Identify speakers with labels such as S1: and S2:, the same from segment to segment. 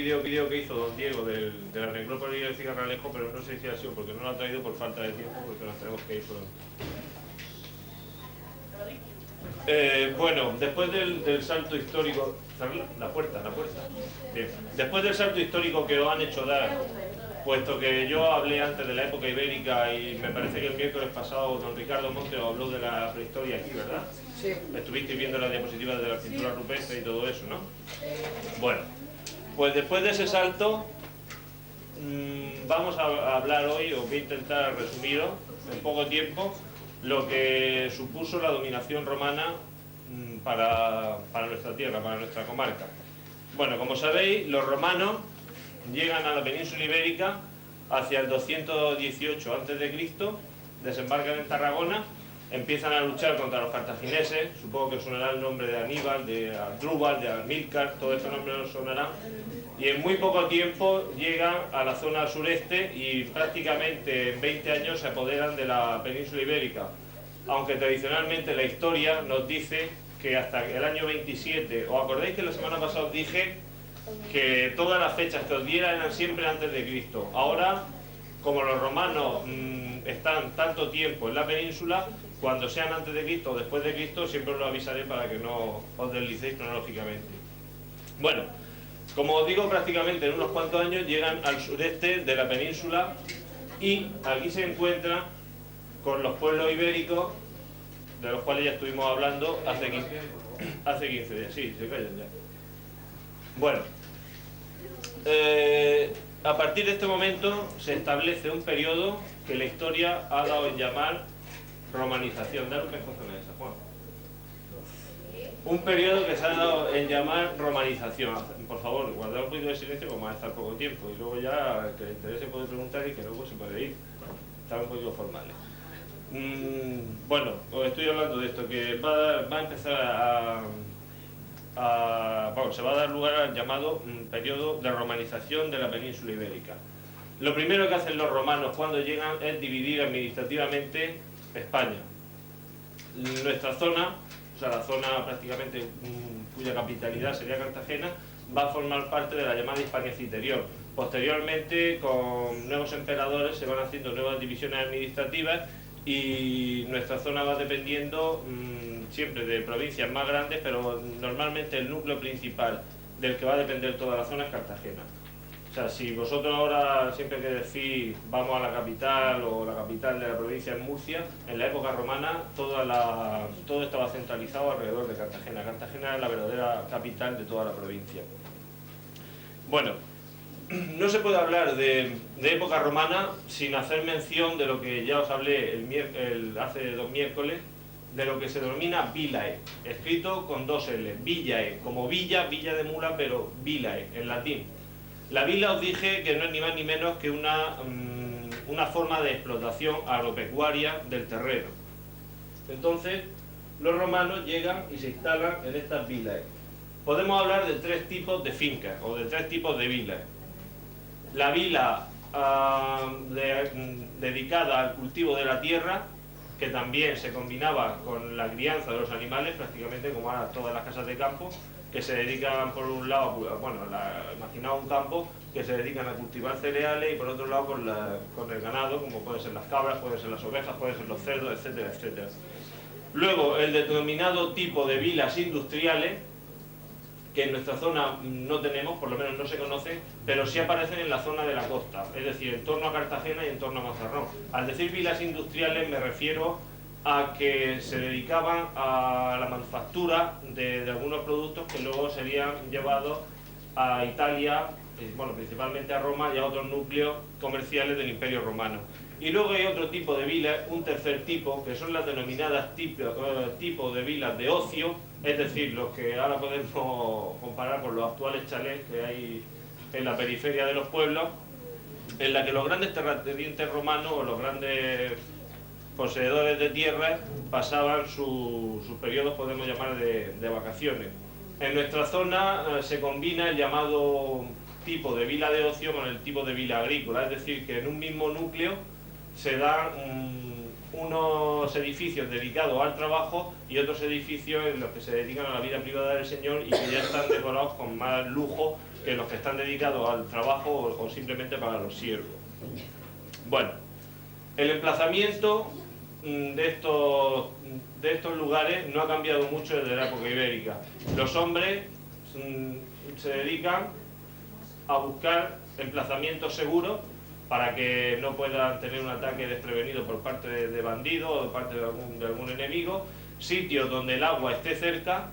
S1: Vídeo que hizo don Diego de la necrópolis de Cigarralejo, pero no sé si ha sido porque no lo ha traído por falta de tiempo, porque nos tenemos que ir pronto. Bueno, después del salto histórico... La puerta. Bien. Después del salto histórico que os han hecho dar, puesto que yo hablé antes de la época ibérica y me parece que el miércoles pasado don Ricardo Monte os habló de la prehistoria aquí, ¿verdad?
S2: Sí.
S1: Estuvisteis viendo las diapositivas de la pintura rupestre y todo eso, ¿no? Bueno, pues después de ese salto vamos a hablar hoy, os voy a intentar resumiros en poco tiempo lo que supuso la dominación romana para nuestra tierra, para nuestra comarca. Bueno, como sabéis, los romanos llegan a la península ibérica hacia el 218 a.C., desembarcan en Tarragona, empiezan a luchar contra los cartagineses, supongo que sonará el nombre de Aníbal, de Asdrúbal, de Amílcar, todos estos nombres os sonarán, y en muy poco tiempo llegan a la zona sureste y prácticamente en 20 años se apoderan de la península ibérica, aunque tradicionalmente la historia nos dice que hasta el año 27, ¿os acordáis que la semana pasada os dije que todas las fechas que os diera eran siempre antes de Cristo? Ahora, como los romanos están tanto tiempo en la península, cuando sean antes de Cristo o después de Cristo, siempre os lo avisaré para que no os deslicéis cronológicamente. Bueno, como os digo, prácticamente en unos cuantos años llegan al sureste de la península y aquí se encuentran con los pueblos ibéricos, de los cuales ya estuvimos hablando hace 15 días. Sí, se callan ya. Bueno, a partir de este momento se establece un periodo que la historia ha dado en llamar romanización. Dale un pescozo en esa, Juan. Un periodo que se ha dado en llamar romanización. Por favor, guardad un poquito de silencio porque vamos a estar poco tiempo. Y luego ya el que le interese puede preguntar y que luego se puede ir. Están un poquito formales. Bueno, os estoy hablando de esto, que va a empezar bueno, se va a dar lugar al llamado periodo de romanización de la península ibérica. Lo primero que hacen los romanos cuando llegan es dividir administrativamente España. Nuestra zona, o sea, la zona prácticamente cuya capitalidad sería Cartagena, va a formar parte de la llamada Hispania Citerior. Posteriormente, con nuevos emperadores, se van haciendo nuevas divisiones administrativas y nuestra zona va dependiendo siempre de provincias más grandes, pero normalmente el núcleo principal del que va a depender toda la zona es Cartagena. O sea, si vosotros ahora siempre que decís vamos a la capital o la capital de la provincia es Murcia, en la época romana todo estaba centralizado alrededor de Cartagena. Cartagena era la verdadera capital de toda la provincia. Bueno, no se puede hablar de época romana sin hacer mención de lo que ya os hablé hace 2 miércoles, de lo que se denomina villae, escrito con 2 L, villae, como villa de mula, pero villae, en latín. La villa os dije que no es ni más ni menos que una forma de explotación agropecuaria del terreno. Entonces, los romanos llegan y se instalan en estas villae. Podemos hablar de 3 tipos de fincas, o de 3 tipos de villas. La villa dedicada al cultivo de la tierra, que también se combinaba con la crianza de los animales, prácticamente como ahora todas las casas de campo, que se dedican por un lado, bueno, imaginaos un campo que se dedican a cultivar cereales y por otro lado con el ganado, como pueden ser las cabras, pueden ser las ovejas, pueden ser los cerdos, etcétera, etcétera. Luego, el denominado tipo de villas industriales, que en nuestra zona no tenemos, por lo menos no se conocen, pero sí aparecen en la zona de la costa, es decir, en torno a Cartagena y en torno a Mazarrón. Al decir villas industriales me refiero a que se dedicaban a la manufactura de algunos productos que luego serían llevados a Italia, bueno, principalmente a Roma y a otros núcleos comerciales del Imperio Romano. Y luego hay otro tipo de villas, un tercer tipo, que son las denominadas tipos de villas de ocio, es decir, los que ahora podemos comparar con los actuales chalés que hay en la periferia de los pueblos, en la que los grandes terratenientes romanos o los grandes poseedores de tierras pasaban sus periodos, podemos llamar, de vacaciones. En nuestra zona se combina el llamado tipo de vila de ocio con el tipo de vila agrícola, es decir, que en un mismo núcleo se dan unos edificios dedicados al trabajo y otros edificios en los que se dedican a la vida privada del señor y que ya están decorados con más lujo que los que están dedicados al trabajo o simplemente para los siervos. Bueno, el emplazamiento de estos lugares no ha cambiado mucho desde la época ibérica. Los hombres se dedican a buscar emplazamientos seguros para que no puedan tener un ataque desprevenido por parte de bandidos o de parte de algún enemigo, sitios donde el agua esté cerca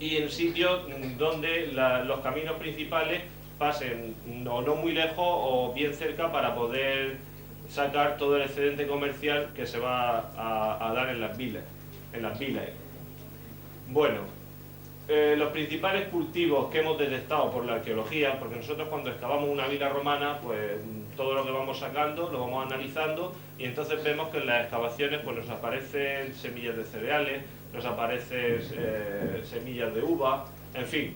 S1: y en sitios donde los caminos principales pasen o no muy lejos o bien cerca para poder sacar todo el excedente comercial que se va a dar en las vilas. Bueno, los principales cultivos que hemos detectado por la arqueología, porque nosotros cuando excavamos una vila romana, pues todo lo que vamos sacando lo vamos analizando y entonces vemos que en las excavaciones pues nos aparecen semillas de cereales, nos aparecen semillas de uva, en fin.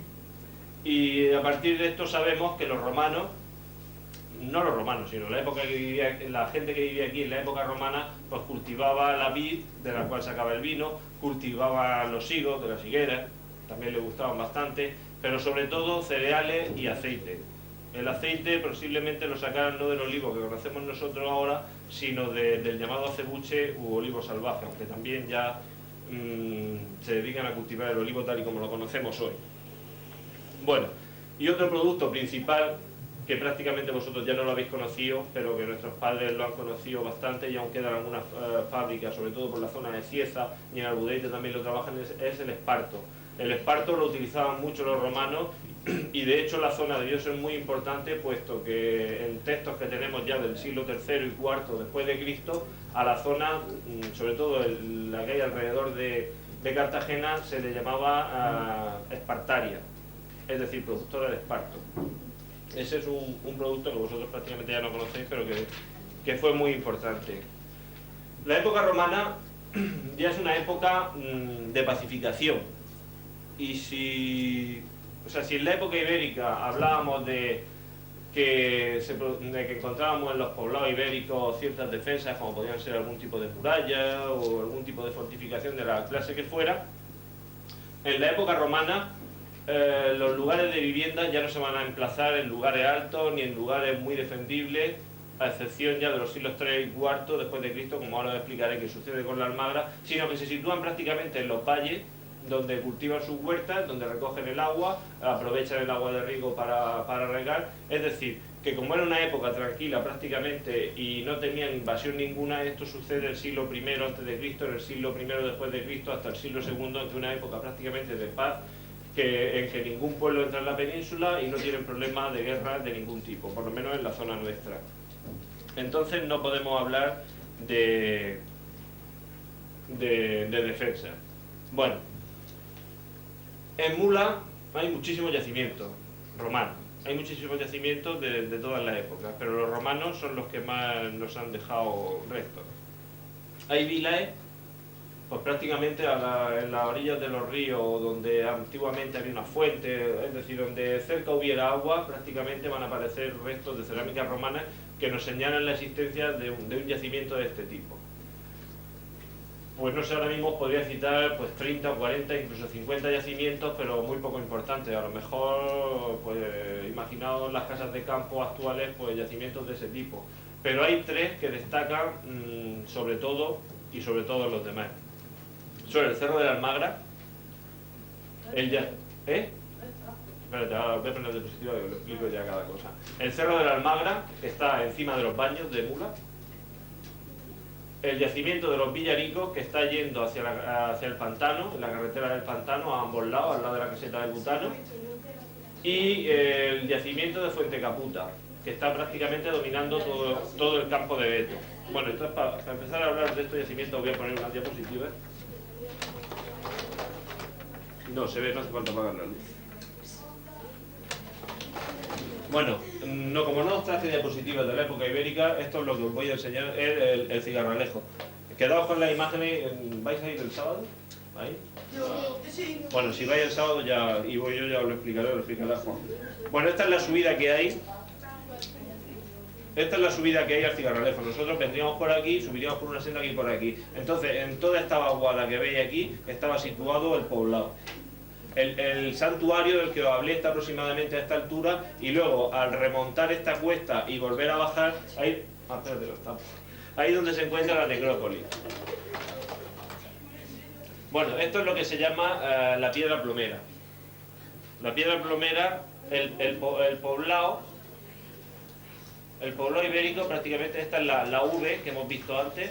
S1: Y a partir de esto sabemos que los romanos, no los romanos, sino la época que vivía, la gente que vivía aquí en la época romana, pues cultivaba la vid, de la cual sacaba el vino, cultivaba los higos de las higueras, también le gustaban bastante, pero sobre todo cereales y aceite. El aceite posiblemente lo sacaran no del olivo que conocemos nosotros ahora, sino del llamado acebuche u olivo salvaje, aunque también ya se dedican a cultivar el olivo tal y como lo conocemos hoy. Bueno, y otro producto principal que prácticamente vosotros ya no lo habéis conocido, pero que nuestros padres lo han conocido bastante y aún quedan algunas fábricas, sobre todo por la zona de Cieza y en Albudeite también lo trabajan, es el esparto. El esparto lo utilizaban mucho los romanos y de hecho la zona debió ser muy importante, puesto que en textos que tenemos ya del siglo III y IV después de Cristo, a la zona, sobre todo la que hay alrededor de Cartagena, se le llamaba espartaria, es decir, productora de esparto. Ese es un producto que vosotros prácticamente ya no conocéis, pero que fue muy importante. La época romana ya es una época de pacificación. Y si en la época ibérica hablábamos de que encontrábamos en los poblados ibéricos ciertas defensas, como podían ser algún tipo de muralla o algún tipo de fortificación de la clase que fuera, en la época romana los lugares de vivienda ya no se van a emplazar en lugares altos ni en lugares muy defendibles, a excepción ya de los siglos III y IV después de Cristo, como ahora os explicaré qué sucede con la Almagra, sino que se sitúan prácticamente en los valles, donde cultivan sus huertas, donde recogen el agua, aprovechan el agua de riego para regar. Es decir, que como era una época tranquila prácticamente y no tenían invasión ninguna, esto sucede en el siglo I a.C., en el siglo I después de Cristo, hasta el siglo II, que es una época prácticamente de paz, en que ningún pueblo entra en la península y no tienen problemas de guerra de ningún tipo, por lo menos en la zona nuestra. Entonces no podemos hablar de defensa. Bueno, en Mula hay muchísimos yacimientos romanos, hay muchísimos yacimientos de todas las épocas, pero los romanos son los que más nos han dejado restos. Hay vilas, pues prácticamente en las orillas de los ríos, donde antiguamente había una fuente, es decir, donde cerca hubiera agua, prácticamente van a aparecer restos de cerámicas romanas que nos señalan la existencia de un yacimiento de este tipo. Pues no sé, ahora mismo os podría citar pues 30, 40, incluso 50 yacimientos, pero muy poco importantes. A lo mejor, pues imaginaos las casas de campo actuales, pues yacimientos de ese tipo. Pero hay tres que destacan sobre todo y sobre todos los demás. Son el Cerro de la Almagra, Espérate, ahora voy a poner diapositiva y lo explico ya cada cosa. El Cerro de la Almagra, que está encima de los baños de Mula. El yacimiento de los Villaricos, que está yendo hacia el pantano, en la carretera del pantano, a ambos lados, al lado de la caseta del Butano. Y el yacimiento de Fuente Caputa, que está prácticamente dominando todo el campo de Beto. Bueno, entonces para empezar a hablar de estos yacimientos voy a poner unas diapositivas. No, se ve, no hace falta apagar la luz. Bueno, como no os traje diapositivas de la época ibérica, esto es lo que os voy a enseñar, es el cigarralejo. Quedaos con las imágenes. ¿Vais a ir el sábado? ¿Ahí? Sí. Bueno, si vais el sábado y voy yo ya os lo explicaré a Juan. Bueno, esta es la subida que hay. Esta es la subida que hay al cigarralejo. Nosotros vendríamos por aquí, subiríamos por una senda aquí y por aquí. Entonces, en toda esta vaguada que veis aquí, estaba situado el poblado. El santuario del que os hablé está aproximadamente a esta altura, y luego al remontar esta cuesta y volver a bajar, ahí, ahí es donde se encuentra la necrópolis. Bueno, esto es lo que se llama la piedra plomera. La piedra plomera, el poblado ibérico, prácticamente esta es la V que hemos visto antes.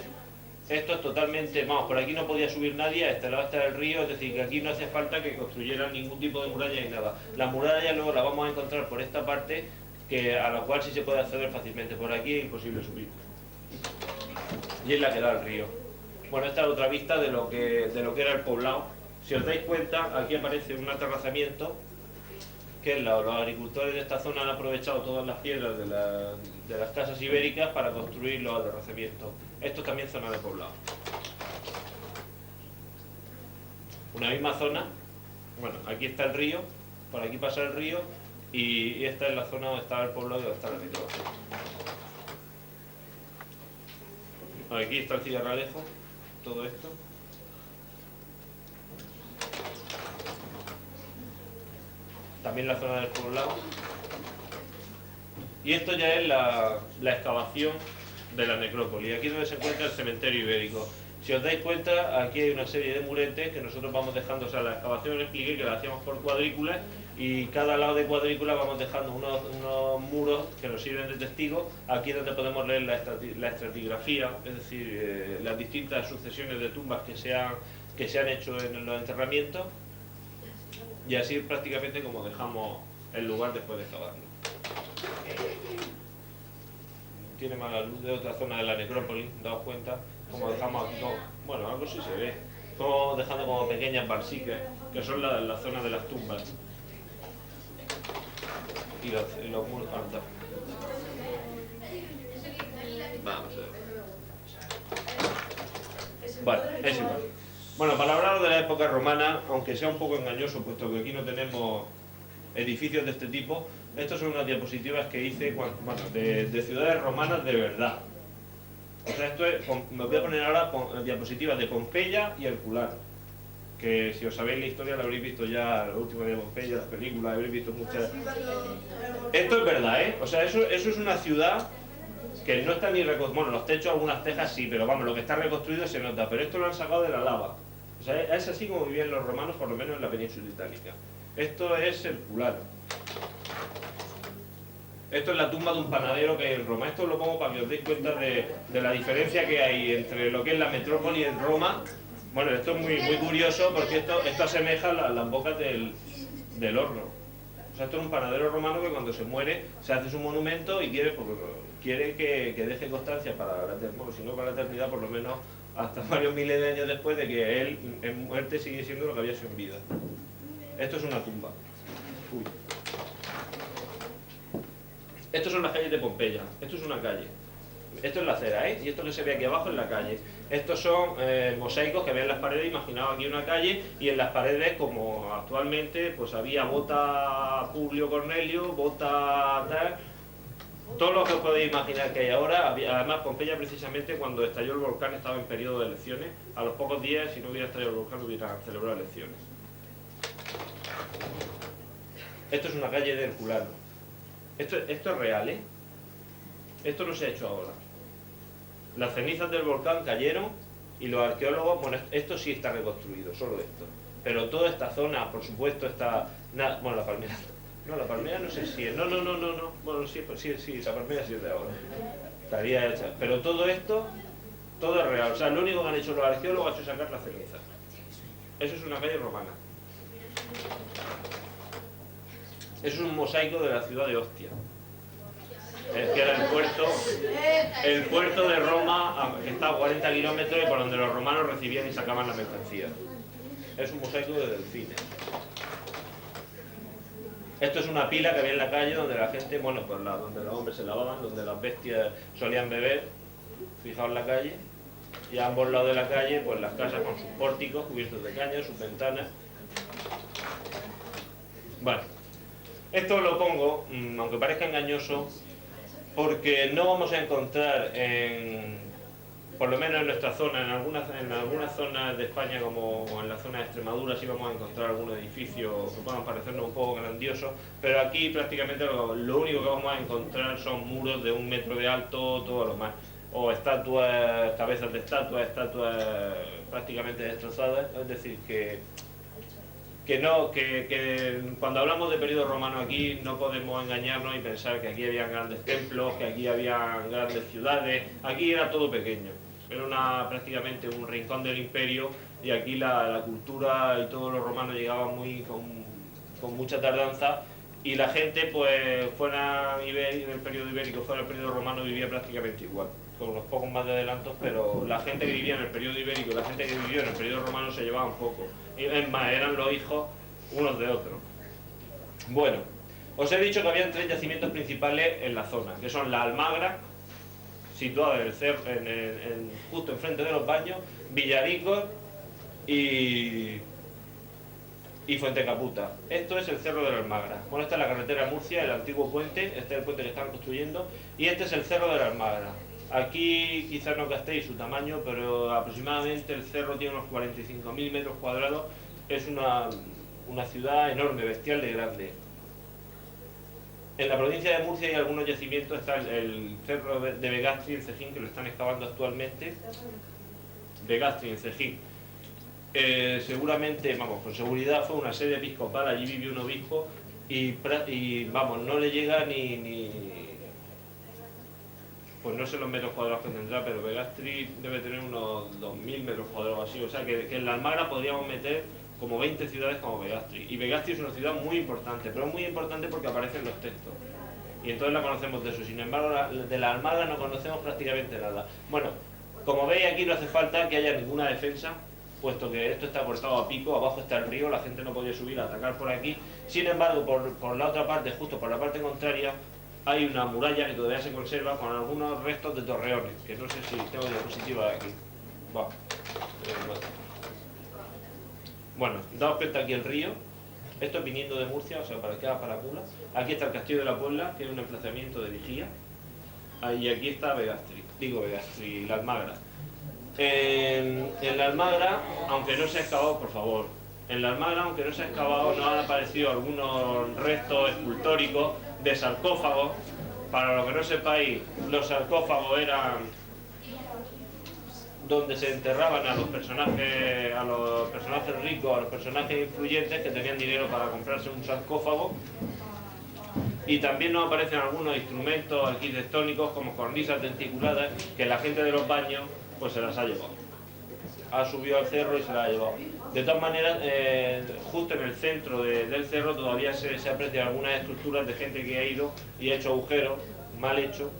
S1: Esto es totalmente, vamos, por aquí no podía subir nadie, a este lado está el río, es decir, que aquí no hace falta que construyeran ningún tipo de muralla ni nada. La muralla luego la vamos a encontrar por esta parte, a la cual sí se puede acceder fácilmente. Por aquí es imposible subir. Y es la que da al río. Bueno, esta es otra vista de lo que era el poblado. Si os dais cuenta, aquí aparece un aterrazamiento, que los agricultores de esta zona han aprovechado todas las piedras de las casas ibéricas para construir los aterrazamientos. Esto también es zona de poblado. Una misma zona, bueno, aquí está el río, por aquí pasa el río, y esta es la zona donde está el poblado y donde está la necrópolis. Aquí está el cigarralejo, todo esto. También la zona del poblado. Y esto ya es la excavación de la necrópolis. Aquí es donde se encuentra el cementerio ibérico. Si os dais cuenta, aquí hay una serie de muretes que nosotros vamos dejando. O sea, la excavación os expliqué que la hacíamos por cuadrículas, y cada lado de cuadrícula vamos dejando unos muros que nos sirven de testigos. Aquí es donde podemos leer la estratigrafía, es decir, las distintas sucesiones de tumbas que se han hecho en los enterramientos. Y así es prácticamente como dejamos el lugar después de excavarlo. Tiene mala luz de otra zona de la necrópolis, daos cuenta, como dejamos aquí, bueno, algo sí se ve, como dejando como pequeñas barsiques, que son la zona de las tumbas. Y los muros altos. Vamos a ver. Vale, es igual. Bueno, para hablar de la época romana, aunque sea un poco engañoso, puesto que aquí no tenemos edificios de este tipo, estas son unas diapositivas que hice de ciudades romanas de verdad. O sea, me voy a poner ahora diapositivas de Pompeya y Herculano, que si os sabéis la historia la habréis visto ya, la última de Pompeya, las películas, habréis visto muchas. Esto es verdad, ¿eh? O sea, eso es una ciudad que no está ni reconstruida. Bueno, los techos, algunas tejas sí, pero vamos, lo que está reconstruido se nota, pero esto lo han sacado de la lava. O sea, es así como vivían los romanos, por lo menos en la península itálica. Esto es Herculano. Esto es la tumba de un panadero que hay en Roma. Esto lo pongo para que os deis cuenta de la diferencia que hay entre lo que es la metrópoli en Roma. Bueno, esto es muy curioso, porque esto asemeja las bocas del horno. O sea, esto es un panadero romano que cuando se muere se hace su monumento y quiere que deje constancia para la eternidad, bueno, si no para la eternidad, por lo menos hasta varios miles de años después, de que él en muerte sigue siendo lo que había sido en vida. Esto es una tumba. Uy. Estos son las calles de Pompeya. Esto es una calle. Esto es la acera, ¿eh? Y esto que se ve aquí abajo es la calle. Estos son mosaicos que ven en las paredes. Imaginaos aquí una calle, y en las paredes, como actualmente, pues había bota Publio Cornelio, bota tal, todo lo que os podéis imaginar que hay ahora. Además, Pompeya, precisamente cuando estalló el volcán, estaba en periodo de elecciones. A los pocos días, si no hubiera estallado el volcán, hubieran celebrado elecciones. Esto es una calle de Herculano. Esto es real, ¿eh? Esto no se ha hecho ahora. Las cenizas del volcán cayeron y los arqueólogos, bueno, esto sí está reconstruido, solo esto. Pero toda esta zona, por supuesto, está... bueno, la palmera... No, la palmera no sé si es... No. Bueno, sí, la palmera sí es de ahora. Estaría hecha. Pero todo esto, todo es real. O sea, lo único que han hecho los arqueólogos ha sido sacar las cenizas. Eso es una calle romana. Eso es un mosaico de la ciudad de Ostia, que era el puerto de Roma, que está a 40 kilómetros, y por donde los romanos recibían y sacaban la mercancía. Es un mosaico de delfines. Esto es una pila que había en la calle donde la gente, bueno, pues donde los hombres se lavaban, donde las bestias solían beber. Fijaos en la calle, y a ambos lados de la calle, pues las casas con sus pórticos cubiertos de caña, sus ventanas. Bueno. Esto lo pongo, aunque parezca engañoso, porque no vamos a encontrar por lo menos en nuestra zona, en algunas zonas de España, como en la zona de Extremadura, sí vamos a encontrar algunos edificios que puedan parecernos un poco grandiosos, pero aquí prácticamente lo único que vamos a encontrar son muros de 1 metro de alto, todo lo más, o estatuas, cabezas de estatuas prácticamente destrozadas, es decir, que cuando hablamos de periodo romano aquí no podemos engañarnos y pensar que aquí había grandes templos, que aquí había grandes ciudades. Aquí era todo pequeño, era prácticamente un rincón del imperio, y aquí la cultura y todos los romanos llegaban con mucha tardanza, y la gente, pues fuera en el periodo ibérico, fuera el periodo romano, vivía prácticamente igual, con unos pocos más de adelantos, pero la gente que vivía en el periodo ibérico y la gente que vivió en el periodo romano se llevaban poco. Y es más, eran los hijos unos de otros. Bueno, os he dicho que había 3 yacimientos principales en la zona, que son la Almagra, situada en el cerro, justo enfrente de los baños, Villaricos y Fuentecaputa. Esto es el cerro de la Almagra. Bueno, esta es la carretera Murcia, el antiguo puente, este es el puente que están construyendo, y este es el cerro de la Almagra. Aquí quizás no gastéis su tamaño, pero aproximadamente el cerro tiene unos 45.000 metros cuadrados. Es una ciudad enorme, bestial de grande. En la provincia de Murcia hay algunos yacimientos, está el cerro de Begastri en Cejín, que lo están excavando actualmente. Begastri en Cejín. Seguramente, con seguridad fue una sede episcopal, allí vivió un obispo y no le llega pues no sé los metros cuadrados que tendrá, pero Begastri debe tener unos 2.000 metros cuadrados así, o sea que en la Almagra podríamos meter como 20 ciudades como Begastri, y Begastri es una ciudad muy importante, pero muy importante porque aparece en los textos, y entonces la conocemos de eso. Sin embargo, de la Almagra no conocemos prácticamente nada. Bueno, como veis, aquí no hace falta que haya ninguna defensa, puesto que esto está cortado a pico, abajo está el río, la gente no podía subir a atacar por aquí. Sin embargo, por la otra parte, justo por la parte contraria, hay una muralla que todavía se conserva con algunos restos de torreones, que no sé si tengo diapositiva aquí. Bueno, daos cuenta aquí el río, esto es viniendo de Murcia, o sea, para Mula. Aquí está el Castillo de la Puebla, tiene un emplazamiento de vigía. Y aquí está Begastri, la Almagra. En la Almagra, aunque no se ha excavado, por favor, en la Almagra, aunque no se ha excavado, nos han aparecido algunos restos escultóricos de sarcófagos. Para lo que no sepáis, los sarcófagos eran donde se enterraban a los personajes ricos, a los personajes influyentes que tenían dinero para comprarse un sarcófago. Y también nos aparecen algunos instrumentos arquitectónicos como cornisas denticuladas que la gente de los baños pues se las ha llevado. Ha subido al cerro y se las ha llevado. De todas maneras, justo en el centro del cerro todavía se aprecian algunas estructuras de gente que ha ido y ha hecho agujeros, mal hechos,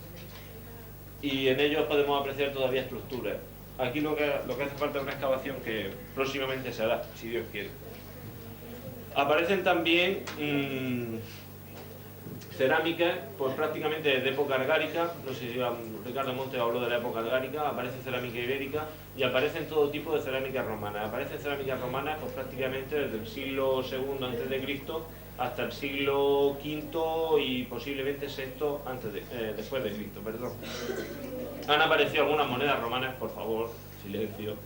S1: y en ellos podemos apreciar todavía estructuras. Aquí lo que hace falta es una excavación que próximamente se hará, si Dios quiere. Aparecen también cerámicas, pues prácticamente desde época argárica, no sé si Ricardo Montes habló de la época argárica, aparece cerámica ibérica y aparecen todo tipo de cerámicas romanas. Aparecen cerámicas romanas pues prácticamente desde el siglo II a.C. hasta el siglo V y posiblemente VI después de Cristo, perdón. Han aparecido algunas monedas romanas, por favor, silencio.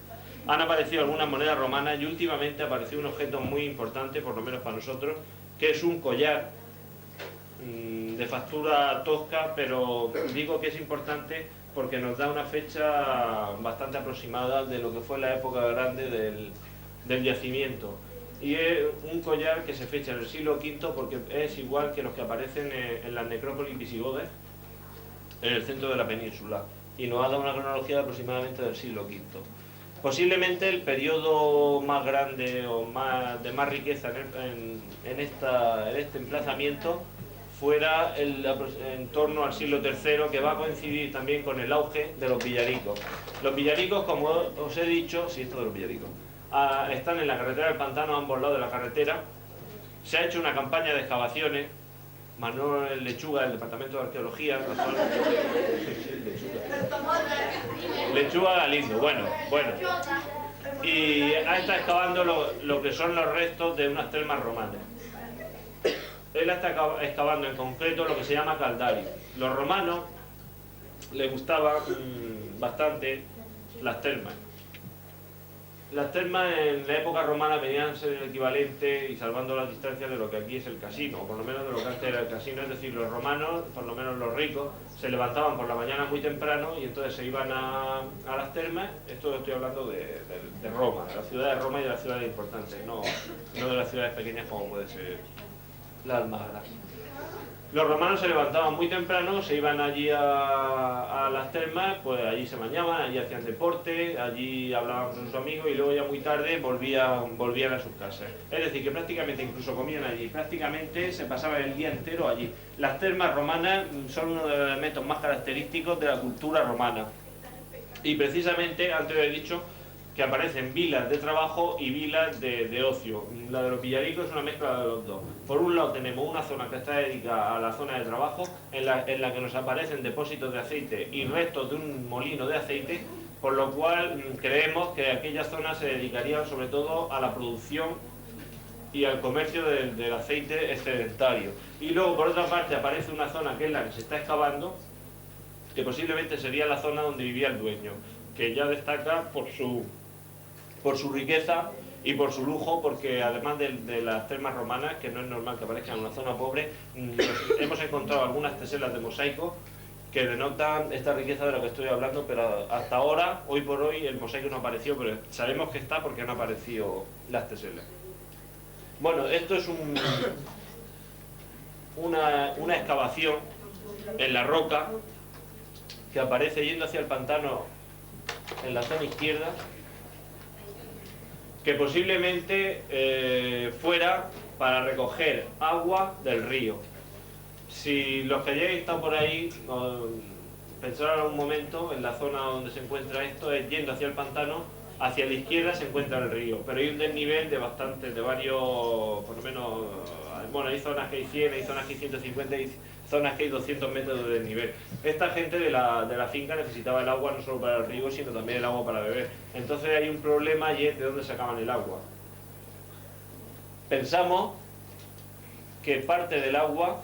S1: Han aparecido algunas monedas romanas y últimamente apareció un objeto muy importante, por lo menos para nosotros, que es un collar de factura tosca, pero digo que es importante porque nos da una fecha bastante aproximada de lo que fue la época grande del yacimiento. Y es un collar que se fecha en el siglo V porque es igual que los que aparecen en las necrópolis visigodas en el centro de la península, y nos ha dado una cronología aproximadamente del siglo V. Posiblemente el periodo más grande o de más riqueza en este emplazamiento fuera en torno al siglo III, que va a coincidir también con el auge de los villaricos. Los villaricos, como os he dicho, sí, esto de los villaricos, están en la carretera del Pantano, a ambos lados de la carretera. Se ha hecho una campaña de excavaciones. Manuel Lechuga, del Departamento de Arqueología, Lechuga Galindo, bueno, y está excavando lo que son los restos de unas termas romanas. Él está excavando en concreto lo que se llama caldario. Los romanos les gustaba bastante Las termas. Las termas en la época romana venían a ser el equivalente, y salvando las distancias, de lo que aquí es el casino, o por lo menos de lo que antes era el casino. Es decir, los romanos, por lo menos los ricos, se levantaban por la mañana muy temprano y entonces se iban a las termas. Esto estoy hablando de Roma, de la ciudad de Roma y de las ciudades importantes, no de las ciudades pequeñas como puede ser la Almagra. Los romanos se levantaban muy temprano, se iban allí a las termas, pues allí se bañaban, allí hacían deporte, allí hablaban con sus amigos y luego ya muy tarde volvían a sus casas. Es decir, que prácticamente incluso comían allí, prácticamente se pasaban el día entero allí. Las termas romanas son uno de los elementos más característicos de la cultura romana. Y precisamente, antes he dicho que aparecen vilas de trabajo y vilas de ocio. La de los Villaricos es una mezcla de los dos. Por un lado tenemos una zona que está dedicada a la zona de trabajo, en la que nos aparecen depósitos de aceite y restos de un molino de aceite, por lo cual creemos que aquella zona se dedicaría sobre todo a la producción y al comercio del aceite excedentario. Y luego por otra parte aparece una zona que es la que se está excavando, que posiblemente sería la zona donde vivía el dueño, que ya destaca por su riqueza y por su lujo, porque además de las termas romanas, que no es normal que aparezcan en una zona pobre, hemos encontrado algunas teselas de mosaico que denotan esta riqueza de la que estoy hablando, pero hasta ahora, hoy por hoy, el mosaico no apareció, pero sabemos que está porque han aparecido las teselas. Bueno, esto es una excavación en la roca que aparece yendo hacia el pantano en la zona izquierda, que posiblemente fuera para recoger agua del río. Si los que hayáis estado por ahí pensaron un momento, en la zona donde se encuentra esto, es yendo hacia el pantano, hacia la izquierda se encuentra el río, pero hay un desnivel de varios, por lo menos, bueno, hay zonas que hay 100, hay zonas que hay 150, hay zonas que hay 200 metros de desnivel. Esta gente de la finca necesitaba el agua no solo para el riego, sino también el agua para beber. Entonces hay un problema y es de dónde sacaban el agua. Pensamos que parte del agua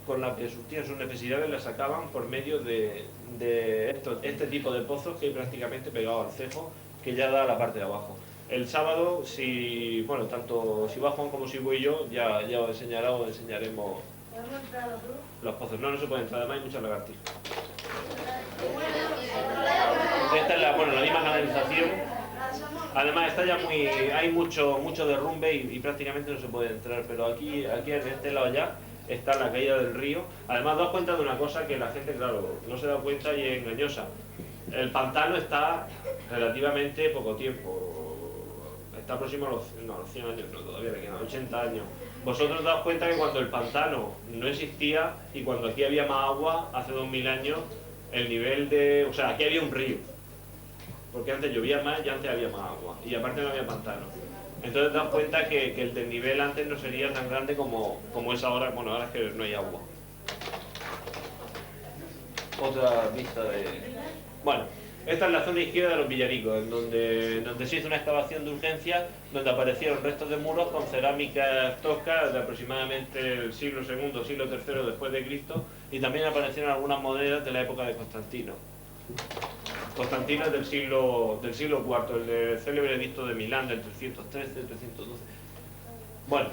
S1: con la que surtían sus necesidades la sacaban por medio de este tipo de pozos que hay prácticamente pegado al cejo, que ya da a la parte de abajo. El sábado, tanto si va Juan como si voy yo, ya os enseñaremos los pozos. No se puede entrar, además hay muchas lagartijas. Esta es la misma canalización. Además hay mucho derrumbe y prácticamente no se puede entrar, pero aquí en este lado ya está la caída del río. Además, daos cuenta de una cosa que la gente, claro, no se da cuenta y es engañosa. El pantano está relativamente poco tiempo, está próximo a los 100 años, no, todavía le quedan 80 años. Vosotros daos cuenta que cuando el pantano no existía y cuando aquí había más agua, hace 2000 años, el nivel de... O sea, aquí había un río, porque antes llovía más y antes había más agua, y aparte no había pantano. Entonces daos cuenta que el desnivel antes no sería tan grande como es ahora. Bueno, ahora es que no hay agua. Otra vista de... Bueno, esta es la zona izquierda de los Villaricos, en donde se hizo una excavación de urgencia, donde aparecieron restos de muros con cerámicas toscas de aproximadamente el siglo II, siglo III después de Cristo, y también aparecieron algunas monedas de la época de Constantino. Constantino es del siglo IV, el del célebre edicto de Milán del 313, 312. Bueno,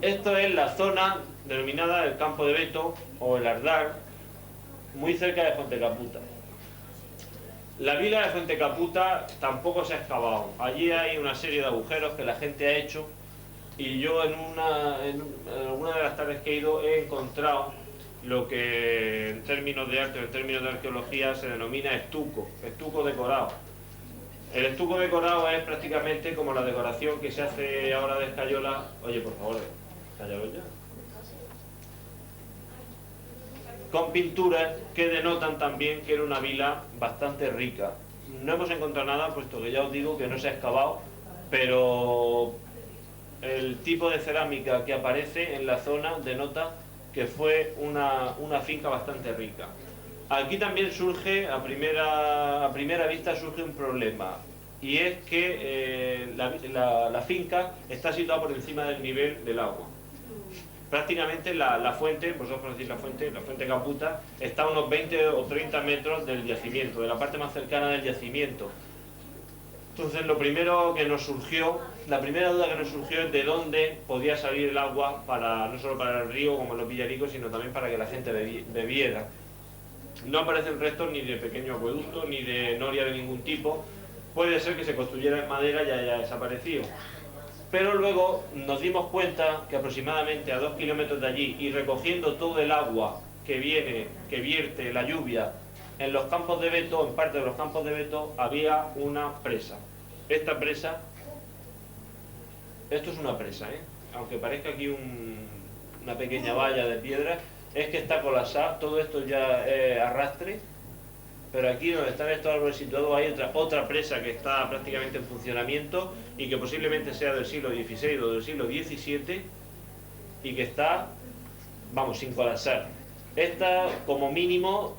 S1: esto es la zona denominada el Campo de Beto o el Ardar, muy cerca de Fuentecaputa. La vila de Fuentecaputa tampoco se ha excavado. Allí hay una serie de agujeros que la gente ha hecho, y yo en alguna de las tardes que he ido he encontrado lo que en términos de arte o en términos de arqueología se denomina estuco decorado. El estuco decorado es prácticamente como la decoración que se hace ahora de escayola. Oye, por favor, cállalo ya. Con pinturas que denotan también que era una vila bastante rica. No hemos encontrado nada, puesto que ya os digo que no se ha excavado, pero el tipo de cerámica que aparece en la zona denota que fue una finca bastante rica. Aquí también surge, a primera vista surge un problema, y es que la finca está situada por encima del nivel del agua. Prácticamente la fuente, vosotros conocéis la fuente Caputa, está a unos 20 o 30 metros del yacimiento, de la parte más cercana del yacimiento. Entonces lo primero que nos surgió, la primera duda que nos surgió es de dónde podía salir el agua, no solo para el río como en los Villaricos, sino también para que la gente bebiera. No aparecen restos ni de pequeño acueducto, ni de noria de ningún tipo. Puede ser que se construyera en madera y haya desaparecido. Pero luego nos dimos cuenta que aproximadamente a 2 kilómetros de allí, y recogiendo todo el agua que vierte la lluvia, en los campos de Beto, en parte de los campos de Beto, había una presa. Esta presa, esto es una presa, aunque parezca aquí una pequeña valla de piedra, es que está colapsada, todo esto ya es arrastre, pero aquí donde están estos árboles situados hay otra presa que está prácticamente en funcionamiento y que posiblemente sea del siglo XVI o del siglo XVII y que está, vamos, sin colapsar. Esta, como mínimo,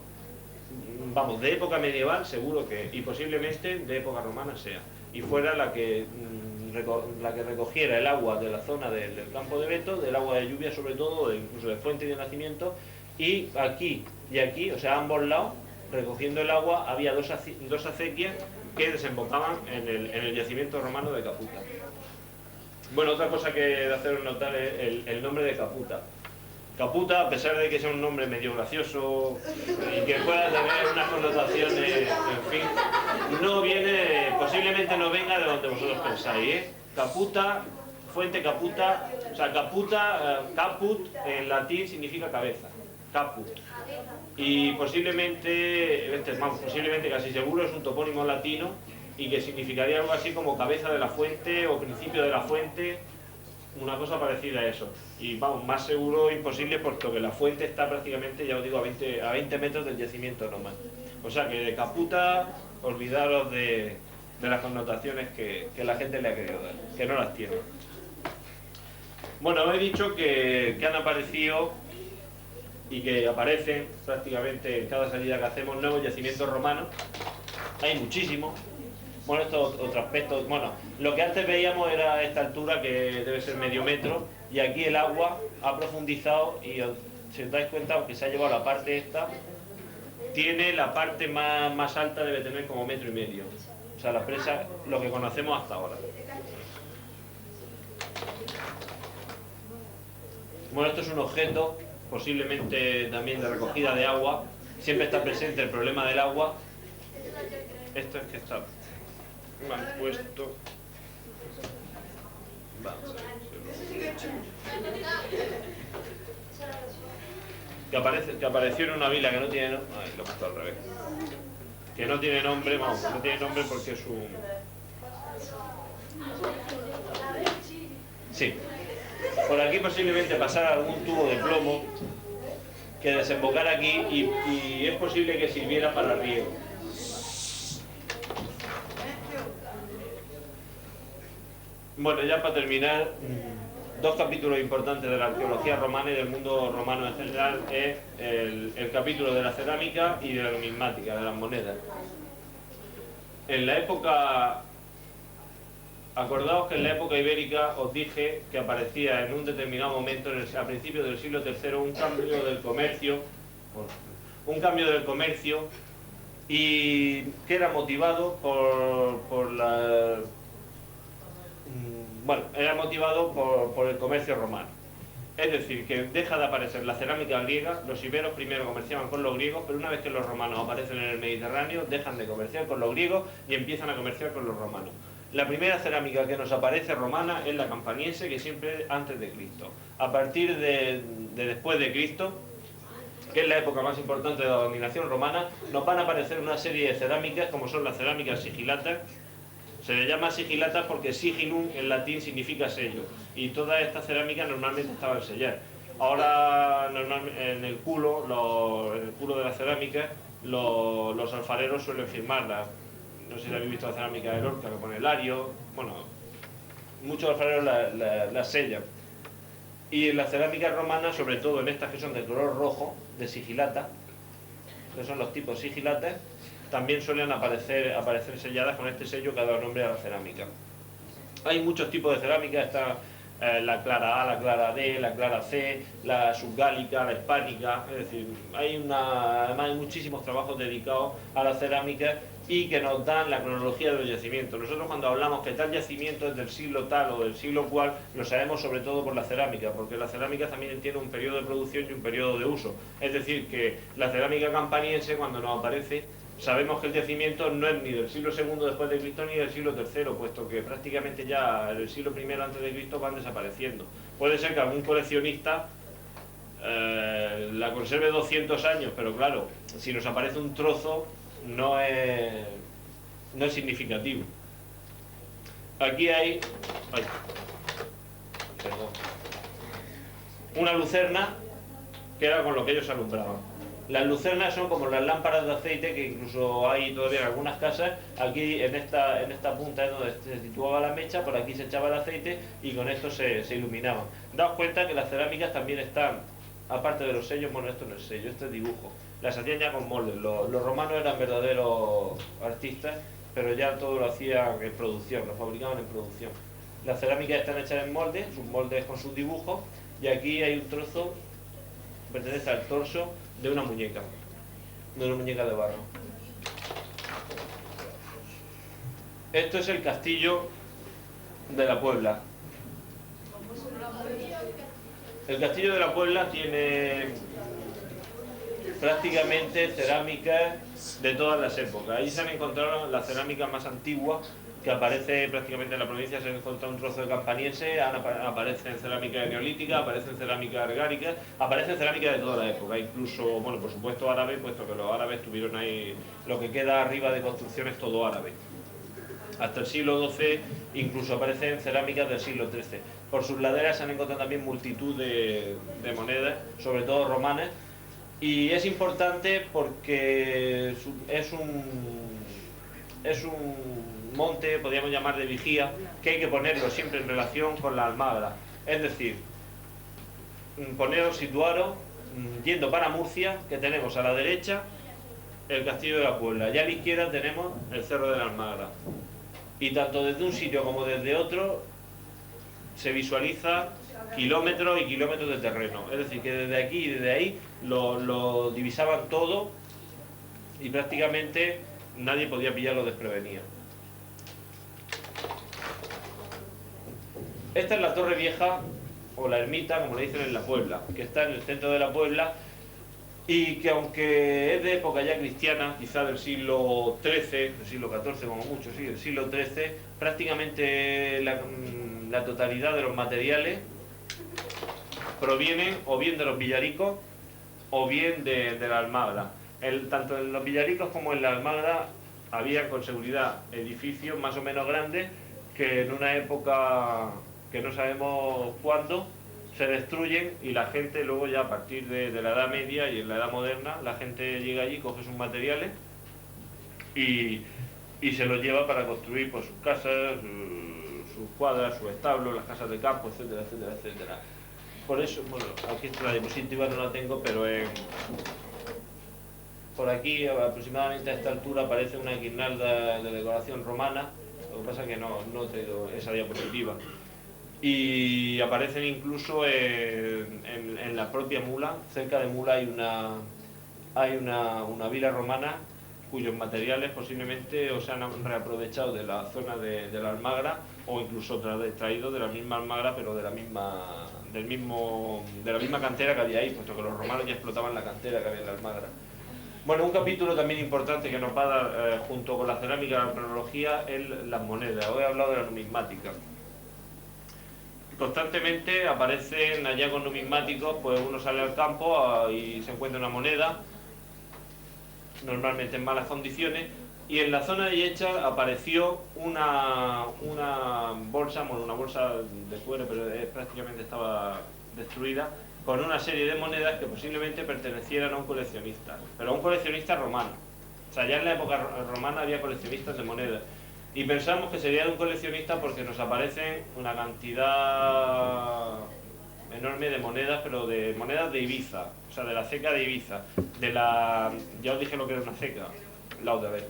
S1: vamos, de época medieval seguro que, y posiblemente de época romana sea, y fuera la que recogiera el agua de la zona del campo de Beto, del agua de lluvia sobre todo, incluso de fuente y de nacimiento, y aquí, o sea, a ambos lados, recogiendo el agua, había dos acequias que desembocaban en el yacimiento romano de Caputa. Bueno, otra cosa que de haceros notar es el nombre de Caputa. Caputa, a pesar de que sea un nombre medio gracioso y que pueda tener unas connotaciones, en fin, no viene, posiblemente no venga de donde vosotros pensáis, Caputa, fuente Caputa, o sea, Caputa, caput en latín significa cabeza, caput. Y posiblemente casi seguro es un topónimo latino y que significaría algo así como cabeza de la fuente o principio de la fuente, una cosa parecida a eso. Y vamos, más seguro imposible, puesto que la fuente está prácticamente, ya os digo, a 20 metros del yacimiento normal. O sea que de Caputa, olvidaros de las connotaciones que la gente le ha querido dar, que no las tiene. Bueno, os he dicho que han aparecido y que aparecen prácticamente en cada salida que hacemos nuevos yacimientos romanos. Hay muchísimos. Bueno, esto es otro aspecto. Bueno, lo que antes veíamos era esta altura que debe ser medio metro, y aquí el agua ha profundizado y si os dais cuenta, aunque se ha llevado la parte esta, tiene la parte más alta, debe tener como 1,5 metros. O sea, la presa, lo que conocemos hasta ahora. Bueno, esto es un objeto, posiblemente también de recogida de agua. Siempre está presente el problema del agua. Esto es que está mal puesto. Vamos a ver. Que apareció en una vila que no tiene nombre. Ay, lo he puesto al revés. Que no tiene nombre, vamos, no tiene nombre porque es un... Sí. Por aquí posiblemente pasara algún tubo de plomo que desembocara aquí y es posible que sirviera para riego. Bueno, ya para terminar, dos capítulos importantes de la arqueología romana y del mundo romano en general es el capítulo de la cerámica y de la numismática, de las monedas. En la época... Acordaos que en la época ibérica os dije que aparecía en un determinado momento, a principios del siglo III, un cambio del comercio y que era motivado por el comercio romano. Es decir, que deja de aparecer la cerámica griega. Los iberos primero comerciaban con los griegos, pero una vez que los romanos aparecen en el Mediterráneo, dejan de comerciar con los griegos y empiezan a comerciar con los romanos. La primera cerámica que nos aparece romana es la campaniense, que siempre es antes de Cristo. A partir de después de Cristo, que es la época más importante de la dominación romana, nos van a aparecer una serie de cerámicas, como son las cerámicas sigilatas. Se le llama sigilatas porque sigilum en latín significa sello, y todas estas cerámicas normalmente estaban selladas. Ahora en el culo de la cerámica los alfareros suelen firmarlas. No sé si habéis visto la cerámica de Lorca, que pone Lario. Bueno, muchos alfareros la sellan. Y en las cerámicas romanas, sobre todo en estas que son de color rojo, de sigilata, que son los tipos sigilatas, también suelen aparecer selladas con este sello que ha dado nombre a la cerámica. Hay muchos tipos de cerámica. la clara A, la clara D, la clara C, la subgálica, la hispánica, es decir, además hay muchísimos trabajos dedicados a la cerámica y que nos dan la cronología de los yacimientos. Nosotros cuando hablamos que tal yacimiento es del siglo tal o del siglo cual, lo sabemos sobre todo por la cerámica, porque la cerámica también tiene un periodo de producción y un periodo de uso. Es decir, que la cerámica campaniense, cuando nos aparece, sabemos que el yacimiento no es ni del siglo II después de Cristo ni del siglo III, puesto que prácticamente ya en el siglo I antes de Cristo van desapareciendo. Puede ser que algún coleccionista la conserve 200 años, pero claro, si nos aparece un trozo no es significativo. Aquí hay una lucerna que era con lo que ellos alumbraban. Las lucernas son como las lámparas de aceite que incluso hay todavía en algunas casas. Aquí en esta punta es donde se situaba la mecha, por aquí se echaba el aceite y con esto se iluminaban. Daos cuenta que las cerámicas también están, aparte de los sellos, bueno, esto no es sello, esto es dibujo. Las hacían ya con moldes. Los romanos eran verdaderos artistas, pero ya todo lo hacían en producción, lo fabricaban en producción. Las cerámicas están hechas en moldes, sus moldes con sus dibujos, y aquí hay un trozo que pertenece al torso de una muñeca de barro. Esto es el castillo de la Puebla. El castillo de la Puebla tiene prácticamente cerámicas de todas las épocas. Ahí se han encontrado las cerámicas más antiguas que aparece prácticamente en la provincia. Se ha encontrado un trozo de campaniense, aparecen cerámicas neolíticas, aparecen cerámicas argáricas, aparecen cerámicas de toda la época, incluso, bueno, por supuesto árabes, puesto que los árabes tuvieron ahí, lo que queda arriba de construcciones todo árabe. Hasta el siglo XII incluso aparecen cerámicas del siglo XIII. Por sus laderas se han encontrado también multitud de monedas, sobre todo romanas, y es importante porque es un monte, podríamos llamar de vigía, que hay que ponerlo siempre en relación con la Almagra. Es decir, situaros yendo para Murcia, que tenemos a la derecha el castillo de la Puebla y a la izquierda tenemos el cerro de la Almagra. Y tanto desde un sitio como desde otro se visualiza kilómetros y kilómetros de terreno. Es decir, que desde aquí y desde ahí lo divisaban todo y prácticamente nadie podía pillarlo desprevenido. Esta es la Torre Vieja, o la ermita, como le dicen en la Puebla, que está en el centro de la Puebla y que aunque es de época ya cristiana, quizá del siglo XIII, del siglo XIV como mucho, sí, del siglo XIII, prácticamente la totalidad de los materiales provienen o bien de los Villaricos o bien de la Almagra. Tanto en los Villaricos como en la Almagra había con seguridad edificios más o menos grandes que en una época que no sabemos cuándo se destruyen y la gente luego ya a partir de la Edad Media y en la Edad Moderna la gente llega allí, coge sus materiales y se los lleva para construir pues, sus casas, sus cuadras, sus establos, las casas de campo, etcétera, etcétera, etcétera. Por eso, bueno, aquí la diapositiva no la tengo, pero por aquí aproximadamente a esta altura aparece una guirnalda de decoración romana. Lo que pasa es que no he traído esa diapositiva. Y aparecen incluso en la propia Mula. Cerca de Mula hay una vila romana cuyos materiales posiblemente o se han reaprovechado de la zona de la Almagra o incluso traídos de la misma Almagra, pero de la misma cantera que había ahí, puesto que los romanos ya explotaban la cantera que había en la Almagra. Bueno, un capítulo también importante que nos va a dar, junto con la cerámica y la cronología, es las monedas. Hoy he hablado de la numismática. Constantemente aparecen hallazgos numismáticos, pues uno sale al campo y se encuentra una moneda, normalmente en malas condiciones, y en la zona de Yecha apareció una bolsa, bueno, una bolsa de cuero, pero prácticamente estaba destruida, con una serie de monedas que posiblemente pertenecieran a un coleccionista, pero a un coleccionista romano. O sea, ya en la época romana había coleccionistas de monedas. Y pensamos que sería de un coleccionista porque nos aparecen una cantidad enorme de monedas, pero de monedas de Ibiza, o sea, de la ceca de Ibiza. Ya os dije lo que era una ceca la otra vez.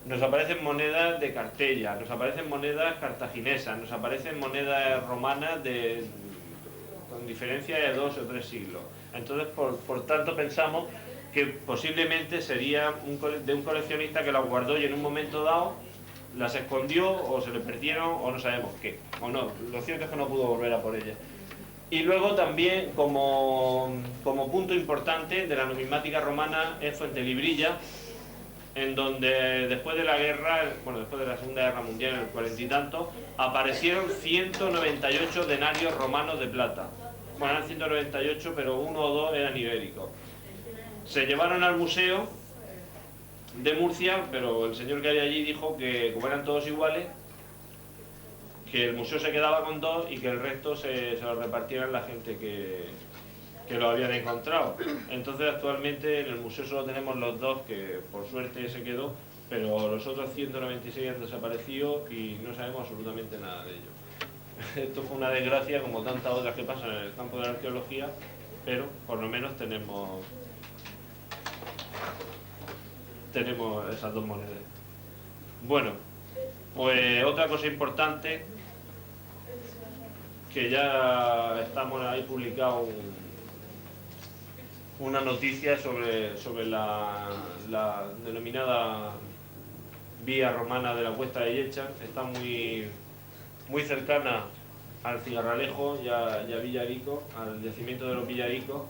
S1: nos aparecen monedas de Cartella, nos aparecen monedas cartaginesas, nos aparecen monedas romanas con diferencia de 2 o 3 siglos. Entonces, por tanto, pensamos que posiblemente sería de un coleccionista que las guardó y en un momento dado las escondió o se le perdieron o no sabemos qué. O no, lo cierto es que no pudo volver a por ellas. Y luego también, como punto importante de la numismática romana, es Fuentelibrilla, en donde después de la guerra, bueno, después de la Segunda Guerra Mundial, en el 40 y tanto, aparecieron 198 denarios romanos de plata. Bueno, eran 198, pero 1 o 2 eran ibéricos. Se llevaron al museo de Murcia, pero el señor que había allí dijo que, como eran todos iguales, que el museo se quedaba con 2 y que el resto se lo repartieran la gente que lo habían encontrado. Entonces actualmente en el museo solo tenemos los 2 que por suerte se quedó, pero los otros 196 han desaparecido y no sabemos absolutamente nada de ellos. Esto fue una desgracia como tantas otras que pasan en el campo de la arqueología, pero por lo menos tenemos esas 2 monedas. Bueno, pues otra cosa importante, que ya estamos ahí publicado una noticia sobre la denominada vía romana de la Cuesta de Yechan. Está muy cercana al Cigarralejo y a Villarico, al yacimiento de los Villaricos,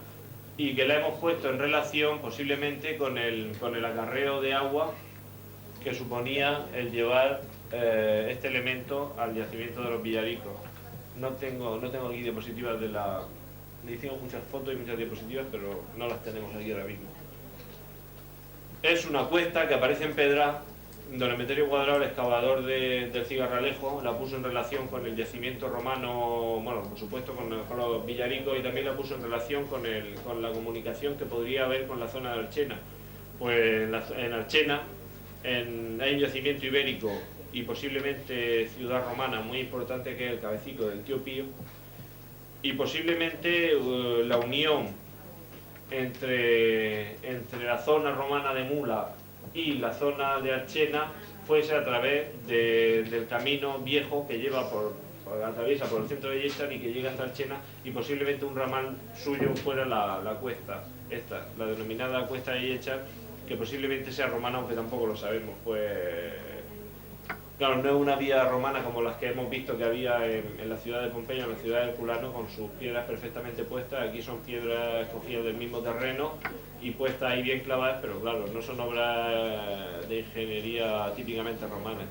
S1: y que la hemos puesto en relación posiblemente con el acarreo de agua que suponía el llevar este elemento al yacimiento de los Villaricos. No tengo aquí diapositivas le hicimos muchas fotos y muchas diapositivas, pero no las tenemos aquí ahora mismo. Es una cuesta que aparece en Pedra. Don Emeterio Cuadrado, el excavador del Cigarralejo, la puso en relación con el yacimiento romano, bueno, por supuesto con los Villaricos, y también la puso en relación con la comunicación que podría haber con la zona de Archena. Pues en Archena hay un yacimiento ibérico y posiblemente ciudad romana muy importante, que es el Cabecico del Tío Pío, y posiblemente la unión entre la zona romana de Mula y la zona de Archena fuese a través del camino viejo que lleva atraviesa por el centro de Yechan y que llega hasta Archena, y posiblemente un ramal suyo fuera la cuesta, la denominada Cuesta de Yechan, que posiblemente sea romana, aunque tampoco lo sabemos. Pues claro, no es una vía romana como las que hemos visto que había en la ciudad de Pompeya, en la ciudad de Herculano, con sus piedras perfectamente puestas. Aquí son piedras cogidas del mismo terreno y puestas ahí bien clavadas, pero claro, no son obras de ingeniería típicamente romanas.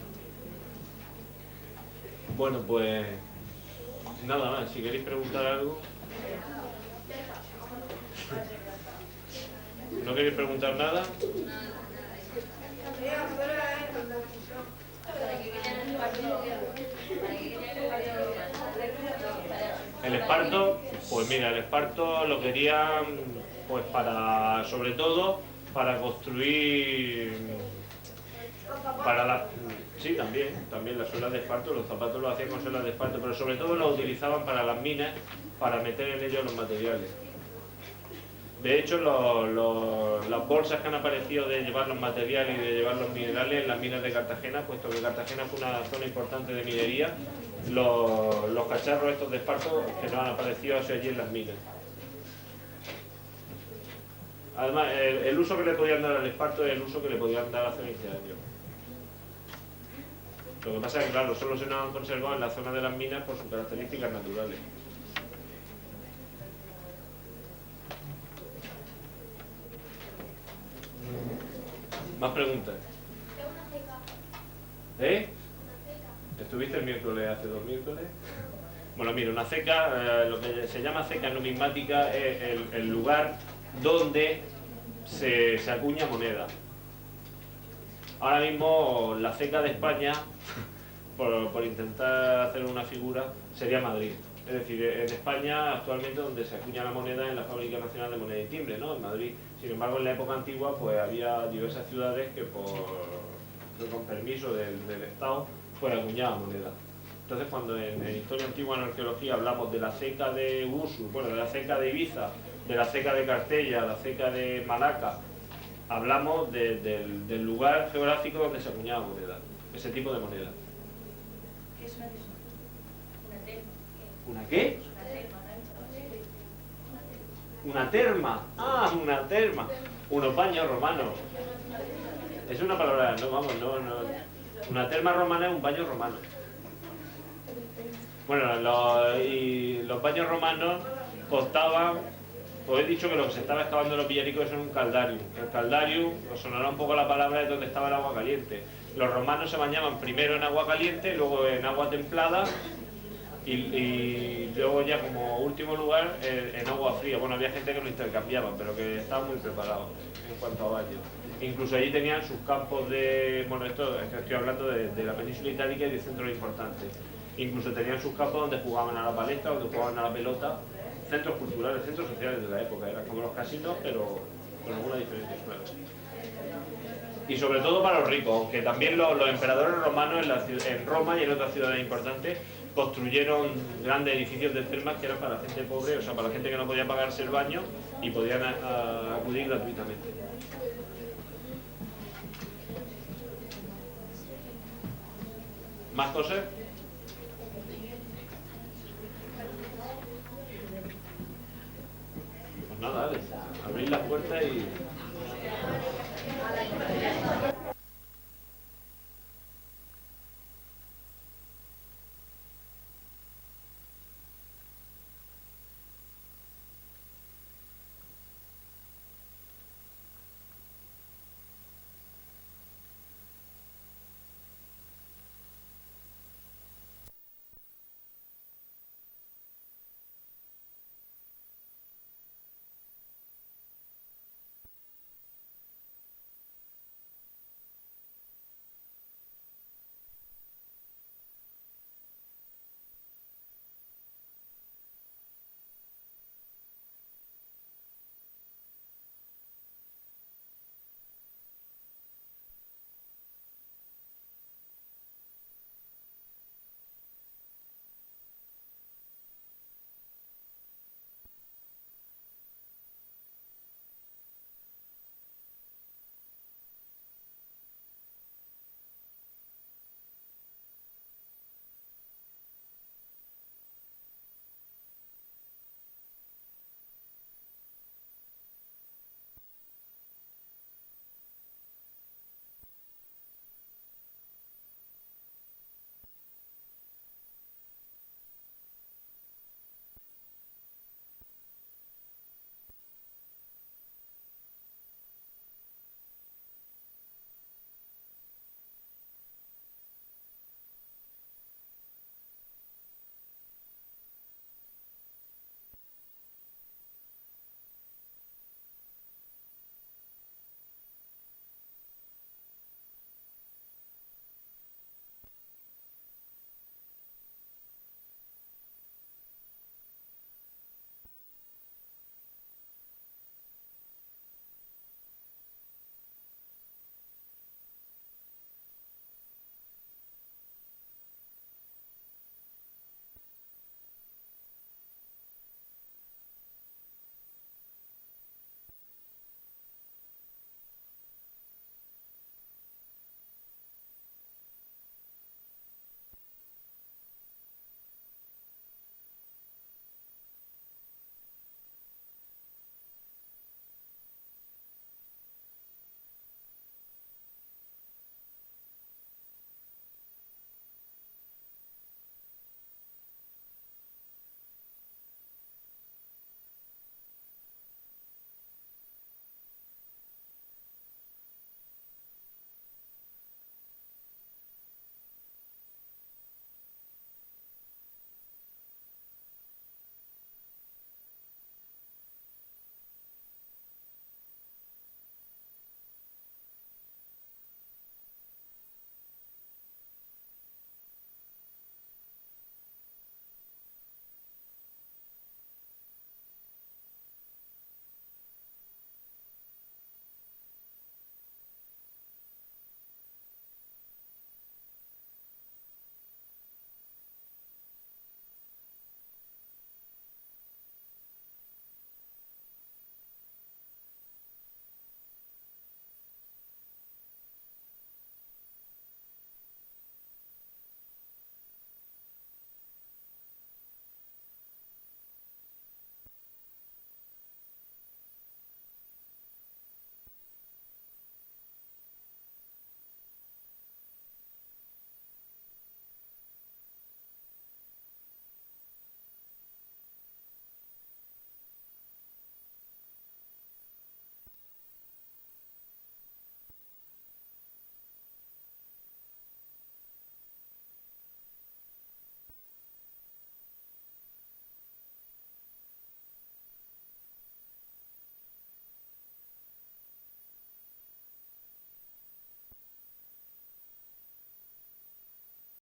S1: Bueno, pues nada más, si queréis preguntar algo. ¿No queréis preguntar nada? El esparto, pues mira, el esparto lo querían pues sobre todo para construir, sí, también las suelas de esparto, los zapatos los hacían con suelas de esparto, pero sobre todo lo utilizaban para las minas, para meter en ellos los materiales. De hecho, las bolsas que han aparecido de llevar los materiales y de llevar los minerales en las minas de Cartagena, puesto que Cartagena fue una zona importante de minería, los cacharros estos de esparto que nos han aparecido allí en las minas. Además, el uso que le podían dar al esparto es el uso que le podían dar hace 20 años. Lo que pasa es que, claro, solo se nos han conservado en la zona de las minas por sus características naturales. ¿Más preguntas? ¿Eh? ¿Estuviste el miércoles, hace 2 miércoles? Bueno, mira, una ceca, lo que se llama ceca numismática es el lugar donde se acuña moneda. Ahora mismo la ceca de España, por intentar hacer una figura, sería Madrid. Es decir, en España actualmente donde se acuña la moneda es la Fábrica Nacional de Moneda y Timbre, ¿no? En Madrid. Sin embargo, en la época antigua pues había diversas ciudades que con permiso del Estado pues acuñaban moneda. Entonces, cuando en Historia Antigua, en Arqueología, hablamos de la ceca de Usu, bueno, de la ceca de Ibiza, de la ceca de Cartella, la ceca de Malaca, hablamos del lugar geográfico donde se acuñaba moneda, ese tipo de moneda.
S2: ¿Qué es una terma?
S1: ¿Una qué? Una terma. Ah, una terma. Unos baños romanos. Es una palabra, no, vamos, no. Una terma romana es un baño romano. Bueno, los baños romanos costaban, os he dicho que lo que se estaba excavando en los Villaricos es un caldarium. El caldarium, os sonará un poco la palabra, es donde estaba el agua caliente. Los romanos se bañaban primero en agua caliente, luego en agua templada y luego ya como último lugar en agua fría. Bueno, había gente que lo intercambiaba, pero que estaba muy preparado en cuanto a baños. Incluso allí tenían sus campos de... Bueno, esto estoy hablando de la península itálica y de centros importantes. Incluso tenían sus campos donde jugaban a la palestra, donde jugaban a la pelota. Centros culturales, centros sociales de la época. Eran como los casinos, pero con alguna diferencia, claro. Y sobre todo para los ricos, aunque también los emperadores romanos en Roma y en otras ciudades importantes construyeron grandes edificios de termas que eran para la gente pobre, o sea, para la gente que no podía pagarse el baño y podían acudir gratuitamente. ¿Más cosas? Pues nada, Alex, abrir las puertas y...